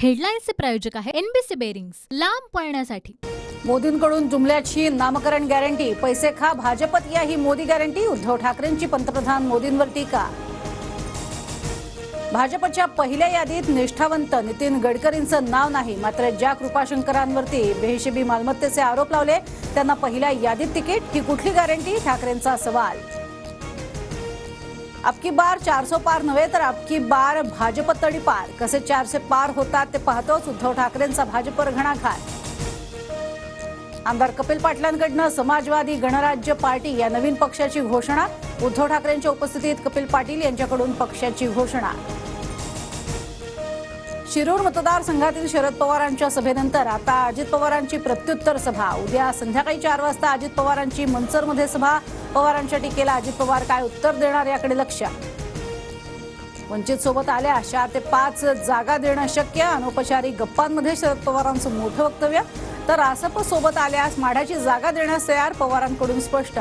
हेडलाईन्सचे प्रायोजक आहे NBC bearings, लांब पळण्यासाठी। मोदींकडून जुमल्याची नामकरण गॅरंटी, पैसे खा भाजपत या ही मोदी गॅरंटी। उद्धव ठाकरेंची पंतप्रधान मोदींवर टीका। भाजपच्या पहिल्या यादीत निष्ठावंत नितीन गडकरींचं नाव नाही, मात्र ज्या कृपाशंकरांवरती बेहिशेबी मालमत्तेचे आरोप लावले त्यांना पहिल्या यादीत तिकीट, ही कुठली गॅरंटी? ठाकरेंचा सवाल। अबकी बार 400 पार नव्हे तर अबकी बार भाजप तडीपार, कसे 400 पार होतात ते पाहतोच। उद्धव ठाकरेंचा भाजपवर घणाघात। आमदार कपिल पाटलांकडून समाजवादी गणराज्य पार्टी या नवीन पक्षाची घोषणा। उद्धव ठाकरेंच्या उपस्थितीत कपिल पाटील यांच्याकडून पक्षाची घोषणा। शिरूर मतदारसंघातील शरद पवारांच्या सभेनंतर आता अजित पवारांची प्रत्युत्तर सभा। उद्या संध्याकाळी 4 वाजता अजित पवारांची मंचरमध्ये सभा। पवारांच्या टीकेला अजित पवार काय उत्तर देणार याकडे लक्ष। वंचित सोबत आल्या 4 ते 5 जागा देणं शक्य। अनौपचारिक गप्पांमध्ये शरद पवारांचं मोठं वक्तव्य। तर रासप सोबत आल्यास माढ्याची जागा देण्यास तयार, पवारांकडून स्पष्ट।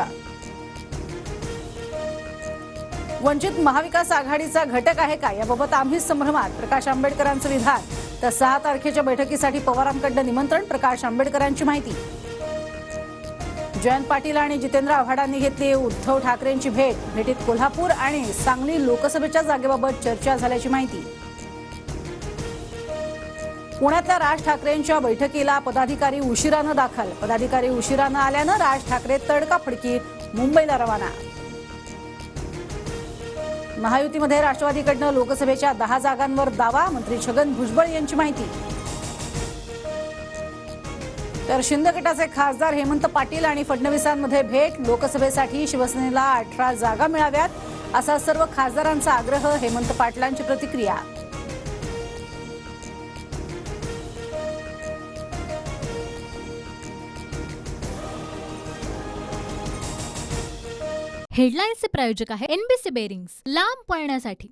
वंचित महाविकास आघाडीचा घटक आहे का याबाबत आम्हीच संभ्रमात, प्रकाश आंबेडकरांचं विधान। तर 6 तारखेच्या बैठकीसाठी पवारांकडून निमंत्रण, प्रकाश आंबेडकरांची माहिती। जयंत पाटील आणि जितेंद्र आव्हाडांनी घेतली उद्धव ठाकरेंची भेट। भेटीत कोल्हापूर आणि सांगली लोकसभेच्या जागेबाबत चर्चा झाल्याची माहिती। पुण्यातल्या राज ठाकरेंच्या बैठकीला पदाधिकारी उशिरानं दाखल। पदाधिकारी उशिरानं आल्यानं राज ठाकरे तडकाफडकी मुंबईला रवाना। महायुतीमध्ये राष्ट्रवादीकडनं लोकसभेच्या 10 जागांवर दावा, मंत्री छगन भुजबळ यांची माहिती। तर शिंदे गटाचे खासदार हेमंत पाटील आणि फडणवीसांमध्ये भेट। लोकसभेसाठी शिवसेनेला 18 जागा मिळाव्यात असा सर्व खासदारांचा आग्रह। हेमंत पाटलांची प्रतिक्रिया। हेडलाईन्सचे प्रायोजक आहे एनबीसी बेरिंग्स, लांब पळण्यासाठी।